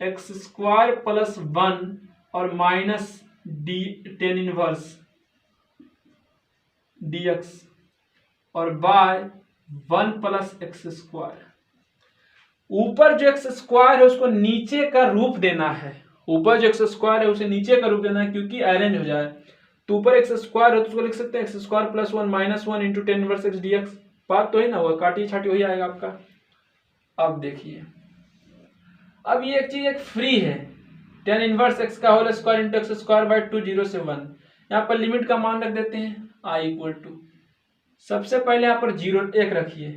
एक्स स्क्वायर प्लस 1 और minus D tan inverse D x और बाय 1 प्लस एक्स स्क्वायर। ऊपर जो एक्स स्क्वायर है उसको नीचे का रूप देना है, ऊपर जो एक्स स्क्वायर है उसे नीचे का रूप देना है क्योंकि अरेंज हो जाए। तो ऊपर एक्स स्क्वायर है तो उसको लिख सकते हैं x square plus 1 minus 1 into ten inverse x D x. बात तो है ना, वो काटी छाटी वही आएगा आपका। अब देखिए, अब ये एक चीज एक फ्री है, टेन इनवर्स एक्स का whole square into x square by 2, 0 से 1। यहाँ पर लिमिट का मान रख देते हैं i इक्वल टू सबसे पहले यहाँ पर 0 1 रखिए,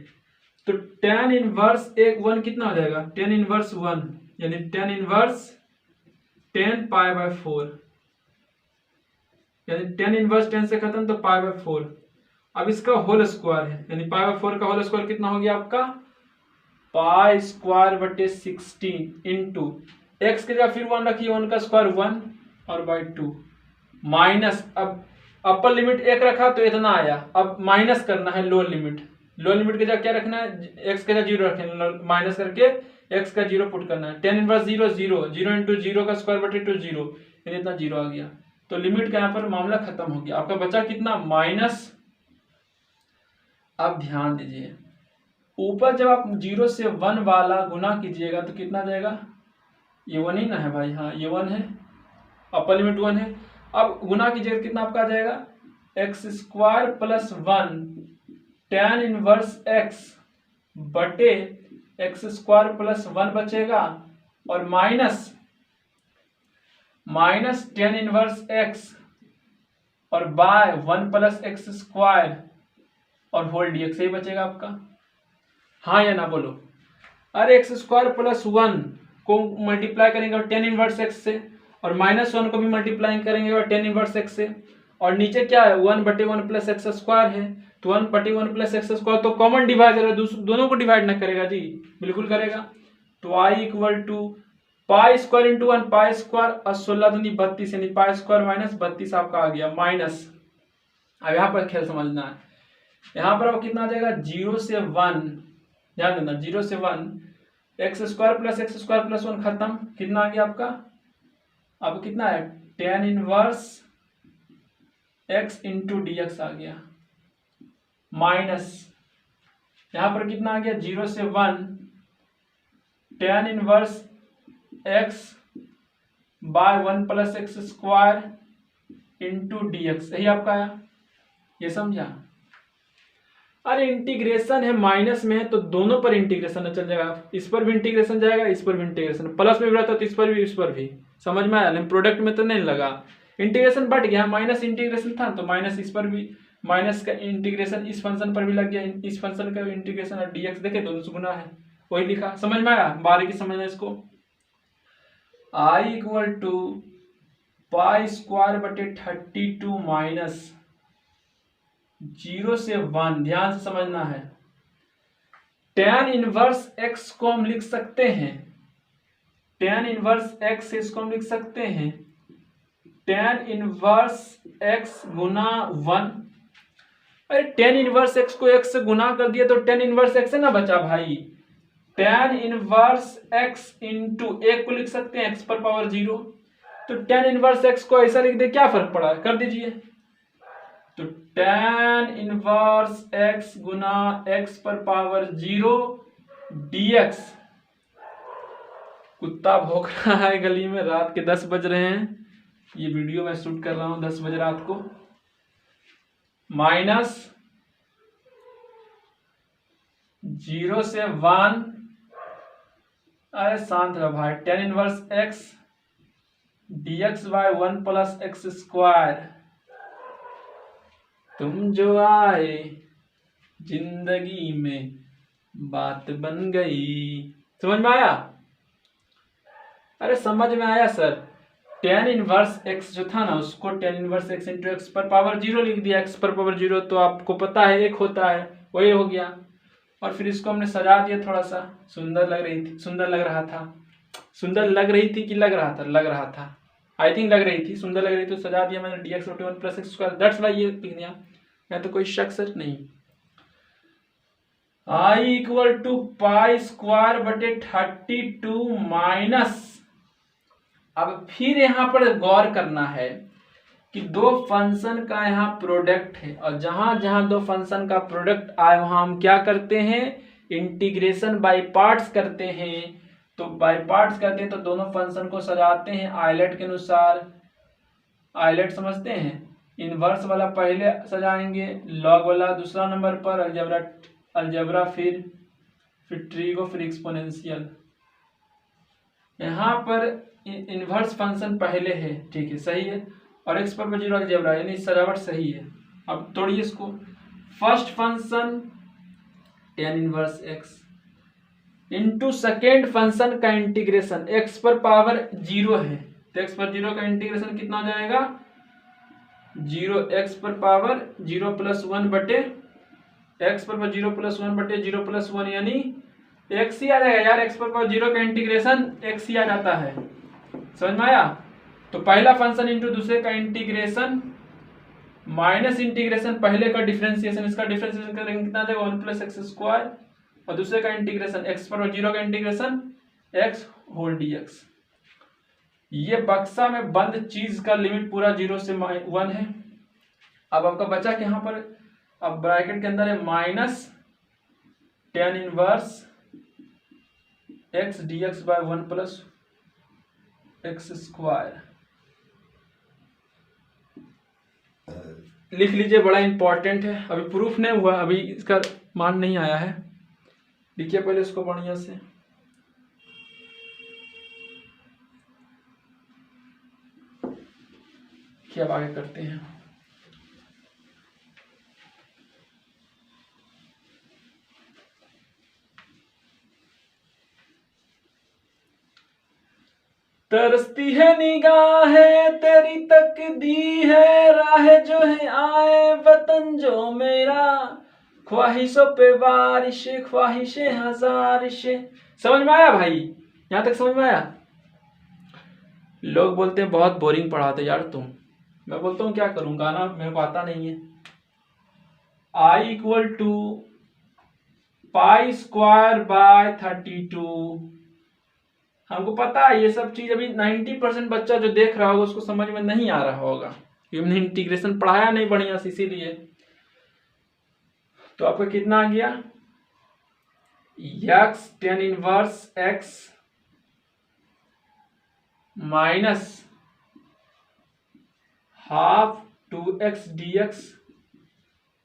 तो tan इनवर्स 1 कितना हो जाएगा, tan इनवर्स 1 यानी tan इनवर्स 10 π/4 यानी tan इनवर्स 10 से खत्म तो π/4। अब इसका होल स्क्वायर है यानी π/4 का होल स्क्वायर कितना हो गया आपका π²/16 इंटू एक्स की जगह फिर 1 रखिए, 1 का स्क्वायर 1 और बाई 2 माइनस, अब अपर लिमिट 1 रखा तो इतना आया, अब माइनस करना है लोअर लिमिट। लोअर लिमिट की जगह क्या रखना है, एक्स की जगह 0 रखें, माइनस करके एक्स का 0 पुट करना है। tan इनवर्स 0 0 0 इंटू 0 का स्क्वायर बटे 2 0 यानी इतना 0 आ गया, तो लिमिट का यहाँ पर मामला खत्म हो गया। आपका बचा कितना माइनस। अब ध्यान दीजिए ऊपर जब आप 0 से 1 वाला गुना कीजिएगा तो कितना जाएगा, ये 1 ही ना है भाई, हाँ ये 1 है, अपर लिमिट 1 है। अब गुना कीजिएगा कितना आपका आ जाएगा x² + 1 tan इनवर्स x बटे x² + 1 बचेगा और माइनस tan इनवर्स x और बाय 1 + x² और होल dx ही बचेगा आपका, हाँ या ना बोलो। अरे x² + 1 को मल्टीप्लाई करेंगे और tan इनवर्स x से, और -1 को भी मल्टीप्लाई करेंगे और tan इनवर्स x से, और नीचे क्या है 1/1 + x² है, तो 1/1 + x² तो कॉमन डिवाइजर है, दोनों को डिवाइड ना करेगा जी, बिल्कुल करेगा। तो i = π² × 1 π² और 16 दूनी 32 यानी π² - 32 आपका आ गया माइनस। अब यहाँ पर खेल समझना है, यहाँ पर अब कितना आ जाएगा 0 से 1, ध्यान देना 0 से 1 x² + x² + 1 खत्म, कितना आ गया आपका, अब कितना है tan inverse x into dx आ गया माइनस, यहाँ पर कितना आ गया 0 से 1 tan inverse x by 1 + x² into dx, यही आपका आया, ये समझा। अरे इंटीग्रेशन है, माइनस में है तो दोनों पर इंटीग्रेशन चल जाएगा, इस पर भी इंटीग्रेशन जाएगा, इस पर भी इंटीग्रेशन, प्लस में भी रहता तो इस पर भी, समझ में आया, लेकिन प्रोडक्ट में तो नहीं लगा, इंटीग्रेशन बढ़ गया, माइनस इंटीग्रेशन था तो माइनस इस पर भी, माइनस का इंटीग्रेशन इस फंक्शन पर भी लग गया, इस फंक्शन का इंटीग्रेशन और dx देखे तो गुना है, वही लिखा, समझ में आया, बारीकी समझना इसको। i = π² / 32 माइनस 0 से 1, ध्यान से समझना है, tan इनवर्स x को हम लिख सकते हैं, tan इनवर्स x इसको हम लिख सकते हैं tan इनवर्स x गुना 1। अरे tan इनवर्स x को x से गुना कर दिया तो tan इनवर्स x है ना बचा भाई, tan इनवर्स x इंटू 1 को लिख सकते हैं x⁻0, तो tan इनवर्स x को ऐसा लिख दे, क्या फर्क पड़ा, कर दीजिए, तो tan इनवर्स x गुना x⁻0 dx। कुत्ता भौंक रहा है गली में, रात के 10 बज रहे हैं, ये वीडियो मैं शूट कर रहा हूं 10 बजे रात को, माइनस 0 से 1, अरे शांत रहो भाई, tan inverse x dx by 1 + x², तुम जो आए जिंदगी में बात बन गई, समझ में आया, अरे समझ में आया सर। tan इनवर्स x जो था ना उसको tan inverse x into x⁻0 लिख दिया, x⁻0 तो आपको पता है 1 होता है, वही हो गया, और फिर इसको हमने सजा दिया, थोड़ा सा सुंदर लग रही थी, सुंदर लग रहा था, सुंदर लग रही थी कि लग रहा था, लग रहा था, आई थिंक लग रही थी, सुंदर लग रही थी तो सजा दिया मैंने dx = 1 + x², दैट्स व्हाई ये लिख दिया, मैं तो कोई शक सच नहीं। i = π² / 32 माइनस, अब फिर यहाँ पर गौर करना है कि दो फंक्शन का यहाँ प्रोडक्ट है, और जहां जहां दो फंक्शन का प्रोडक्ट आए वहां हम क्या करते हैं, इंटीग्रेशन बाय पार्ट्स करते हैं, तो बाय पार्ट्स करते हैं तो दोनों फंक्शन को सजाते हैं आइलेट के अनुसार, आइलेट समझते हैं, इनवर्स वाला पहले सजाएंगे, लॉग वाला दूसरा नंबर पर, अलजेब्रा फिर ट्रीगो, फिर एक्सपोनेंशियल। यहाँ पर इनवर्स फंक्शन पहले है, ठीक है सही है, और x⁻0 अलजेब्रा यानी सजावट सही है। अब तोड़िए इसको, first function tan inverse x into second function का इंटीग्रेशन, x पर पावर 0 है तो x पर 0 का इंटीग्रेशन कितना हो जाएगा 0, x पर पावर 0 प्लस 1 बटे x पर 0 प्लस 1 बटे 0 प्लस 1 यानी x ही आ जाएगा यार। x पर 0 का इंटीग्रेशन x ही आ जाता है, समझ में आया। तो पहला फंक्शन इंटू दूसरे का इंटीग्रेशन माइनस इंटीग्रेशन पहले का डिफरेंशिएशन, इसका डिफरेंशिएशन करेंगे कितना देगा 1 प्लस एक्स स्क्वायर, और दूसरे का इंटीग्रेशन x पर 0 का इंटीग्रेशन x होल dx। ये बक्सा में बंद चीज का लिमिट पूरा 0 से 1 है। अब आपका बचा कि यहाँ पर अब ब्रैकेट के अंदर है minus tan inverse x dx by 1 plus x square. लिख लीजिए, बड़ा इंपॉर्टेंट है, अभी प्रूफ नहीं हुआ, अभी इसका मान नहीं आया है। लिखिए पहले इसको बढ़िया से। क्या अब आगे करते हैं। तरसती है निगाहें तेरी तकदी है, राह जो है आए वतन जो मेरा, ख्वाहिशों पे बारिश ख्वाहिशें हजारिशें। समझ में आया भाई, यहां तक समझ में आया। लोग बोलते हैं बहुत बोरिंग पढ़ाते यार तुम, मैं बोलता हूँ क्या करूं, गाना मेरे को आता नहीं है। I equal to pi square by 32। हमको पता है ये सब चीज अभी 90% बच्चा जो देख रहा होगा उसको समझ में नहीं आ रहा होगा, क्योंकि हमने इंटीग्रेशन पढ़ाया नहीं बढ़िया से, इसीलिए। तो आपका कितना आ गया x tan inverse x minus half 2x dx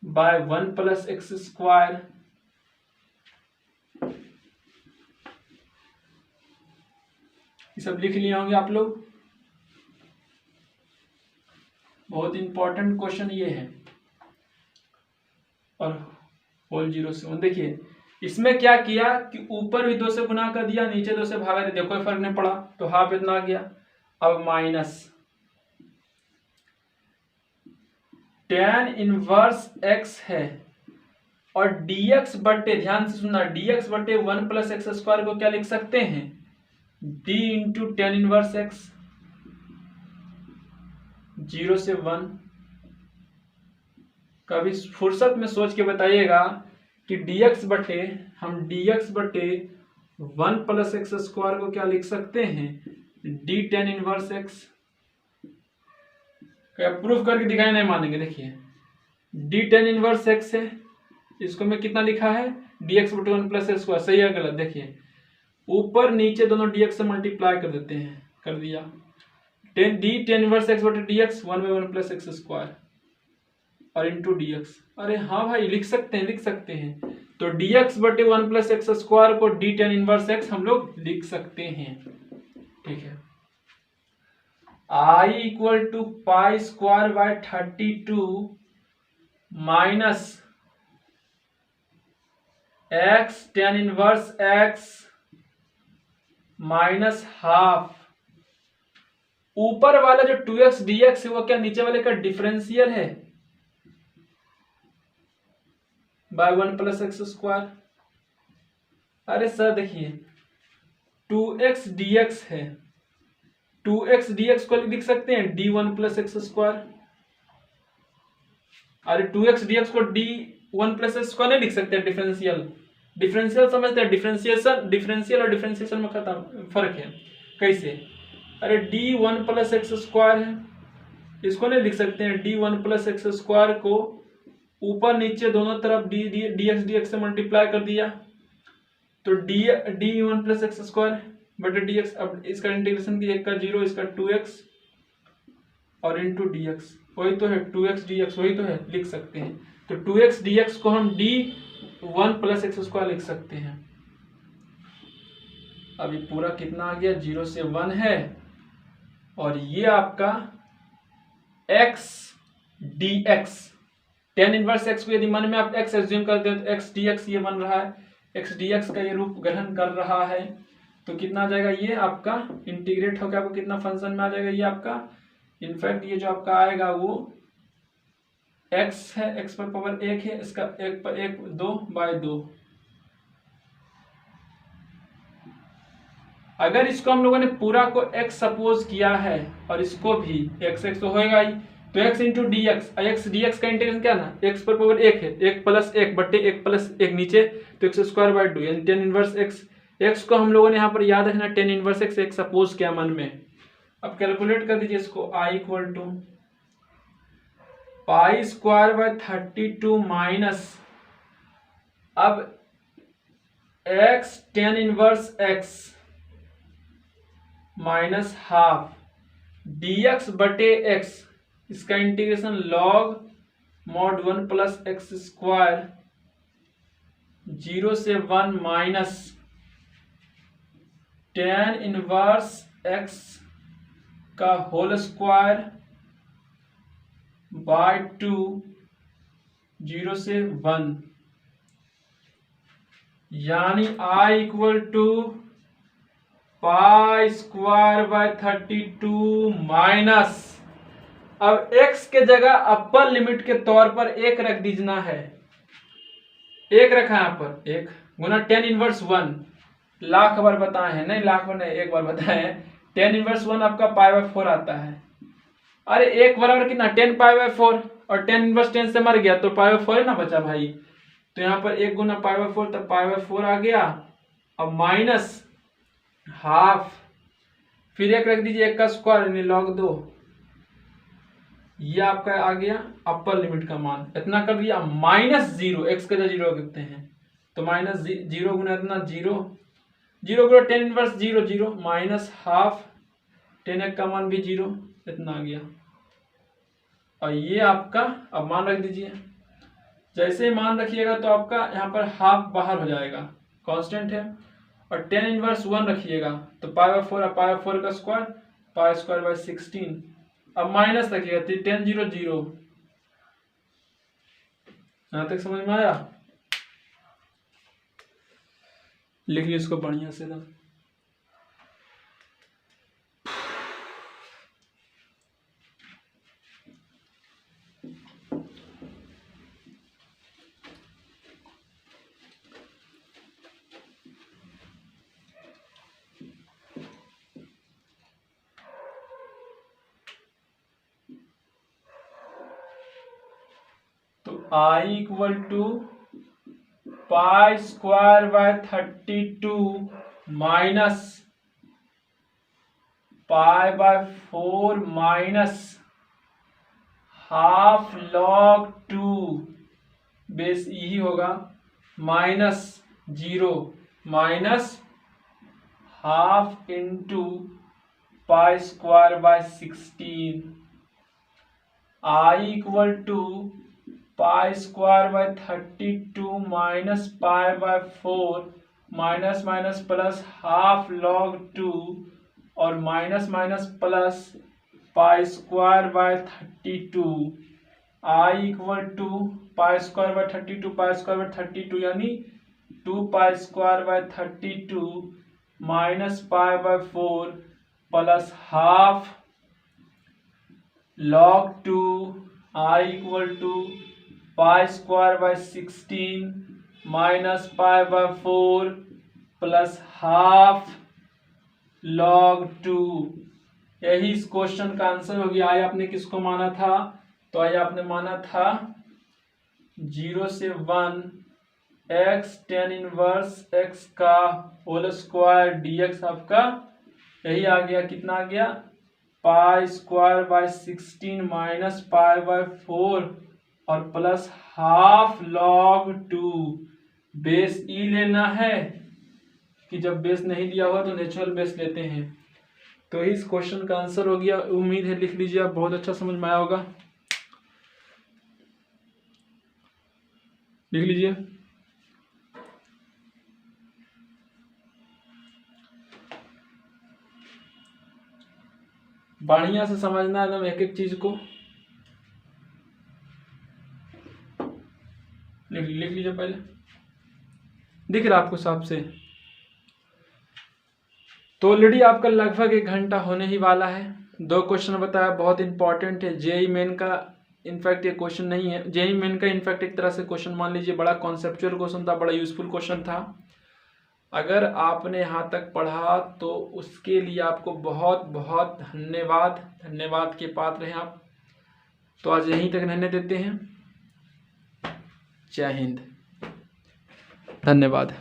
by 1 plus x square. ये सब लिख लिए होंगे आप लोग। बहुत इंपॉर्टेंट क्वेश्चन ये है। और होल 0 से 1 देखिए इसमें क्या किया कि ऊपर भी 2 से गुना कर दिया, नीचे 2 से भागा दिया, कोई फर्क नहीं पड़ा, तो हाफ इतना आ गया। अब माइनस tan इनवर्स x है और dx बटे, ध्यान से सुनना, dx बटे 1 प्लस एक्स स्क्वायर को क्या लिख सकते हैं d into tan inverse x 0 से 1। कभी फुर्सत में सोच के बताइएगा कि dx बटे, हम dx बटे 1 प्लस एक्स स्क्वायर को क्या लिख सकते हैं d tan इनवर्स x। क्या प्रूफ करके दिखाए, नहीं मानेंगे। देखिए d tan इनवर्स x है, इसको मैं कितना लिखा है dx बटे 1 प्लस एक्स स्क्वायर, सही है गलत। देखिए ऊपर नीचे दोनों dx से मल्टीप्लाई कर देते हैं, कर दिया d tan इनवर्स x बटे dx 1 by 1 plus x square और इंटू dx। अरे हाँ भाई लिख सकते हैं, लिख सकते हैं। तो dx बटे 1 प्लस एक्स स्क्वायर को d tan इनवर्स x हम लोग लिख सकते हैं, ठीक है। I equal to pi square by 32 minus x tan inverse x minus half, ऊपर वाला जो 2x dx है वो क्या नीचे वाले का डिफरेंशियल है बाय 1 प्लस एक्स स्क्वायर। अरे सर देखिए 2x dx है, 2x dx को लिख सकते हैं d1 प्लस एक्स स्क्वायर। अरे 2x dx को d1 प्लस एक्स स्क्वायर नहीं लिख सकते, डिफरेंशियल, डिफरेंशियल समझते हैं, डिफरेंशिएशन, डिफरेंशियल और डिफरेंशिएशन में खत्म फर्क है। कैसे, अरे d1 प्लस एक्स स्क्वायर है, इसको नहीं लिख सकते हैं d1 प्लस एक्स स्क्वायर को ऊपर नीचे दोनों तरफ dx dx से मल्टीप्लाई कर दिया तो d1 प्लस एक्स स्क्वायर बटे dx। अब इसका इंटीग्रेशन की, एक का 0 इसका 2x और इंटू dx, वही तो है 2x dx, वही तो है, लिख सकते हैं। तो 2x dx को हम d1 प्लस एक्स स्क्वायर लिख सकते हैं। अभी पूरा कितना आ गया 0 से 1 है, और ये आपका x dx ten inverse x को यदि मन में आप एक्स एज्यूम करते हैं तो एक्स डी एक्स ये बन रहा है, एक्स डी एक्स का ये रूप ग्रहण कर रहा है। तो कितना आ जाएगा ये आपका इंटीग्रेट होकर आपको कितना फंक्शन में आ जाएगा ये आपका, इनफैक्ट ये जो आपका आएगा वो एक्स है, एक्स पर पावर एक है, इसका एक पर एक 2/2। अगर इसको हम लोगों ने पूरा को x सपोज किया है और इसको भी x तो होएगा ही, तो x into d x dx का इंटीग्रेशन क्या ना, x पर पावर एक है, 1+1/1+1 नीचे, तो x²/2 यानी टेन इनवर्स x को हम लोगों ने यहाँ पर याद रखना, टेन इनवर्स x सपोज किया मन में। अब कैलकुलेट कर दीजिए इसको, I = π² माइनस, अब x tan inverse x minus half dx/x, इसका इंटीग्रेशन log mod 1 + x², 0 से 1 माइनस टेन इनवर्स x का होल स्क्वायर बाय 2, 0 से 1, यानी I = π² माइनस, अब x के जगह अपर लिमिट के तौर पर एक रख दीजना है, एक रखा है यहाँ पर, एक गुना टेन इनवर्स 1, लाख बार बताए हैं, नहीं लाख बार नहीं, एक बार बताए हैं, टेन इनवर्स 1 आपका π/4 आता है। अरे एक बराबर कितना, 10π/4, और टेन इनवर्स 10 से मर गया तो π/4 है ना बचा भाई, तो यहाँ पर एक गुना π/4 तब π/4 आ गया। अब माइनस हाफ, फिर एक रख दीजिए, एक का स्क्वायर यानी log 2, ये आपका आ गया अपर लिमिट का मान, इतना कर दिया। -0, x का 0 करते हैं तो -0 गुना इतना 0, 0 गुना टेन इनवर्स 0, 0 माइनस हाफ, 10 का मान भी 0, इतना आ गया। और ये आपका अब मान रख दीजिए, जैसे ही मान रखिएगा तो आपका यहाँ पर हाफ बाहर हो जाएगा, कांस्टेंट है, और टेन इनवर्स 1 रखिएगा तो π/4 का स्क्वायर, π²/16, अब माइनस रखिएगा 10 0 0, यहाँ तक समझ में आया? लिख लीजिए इसको बढ़िया से ना। I = π²/32 minus π/4 minus half log 2 base यही होगा, minus 0 minus half into π²/16। I = π²/32 minus π/4 minus minus plus half log 2 और माइनस माइनस प्लस π²/32। I = π²/32 यानी 2π²/32 minus π/4 plus half log 2। I = π²/16 minus π/4 plus half log 2। यही इस क्वेश्चन का answer हो गया। आया आपने किसको माना था? तो आया आपने माना था 0 से 1 x tan इनवर्स x का होल स्क्वायर dx आपका यही आ गया। कितना आ गया? π²/16 माइनस π/4 और प्लस हाफ log 2। बेस ई लेना है कि जब बेस नहीं दिया हुआ तो नेचुरल बेस लेते हैं। तो इस क्वेश्चन का आंसर हो गया। उम्मीद है लिख लीजिए, आप बहुत अच्छा समझ में आया होगा। लिख लीजिए। बढ़िया से समझना एकदम एक एक चीज को। पहले, दिख रहा आपको साफ से? तो ऑलरेडी आपका लगभग 1 घंटा होने ही वाला है। 2 क्वेश्चन बताया, बहुत इंपॉर्टेंट है। जेईई मेन का इनफैक्ट ये क्वेश्चन नहीं है, जेईई मेन का इनफैक्ट एक तरह से क्वेश्चन मान लीजिए बड़ा कॉन्सेप्चुअल क्वेश्चन था, बड़ा यूजफुल क्वेश्चन था। अगर आपने यहाँ तक पढ़ा तो उसके लिए आपको बहुत बहुत धन्यवाद, धन्यवाद के पात्र हैं आप। तो आज यहीं तक रहने देते हैं। जय हिंद, धन्यवाद।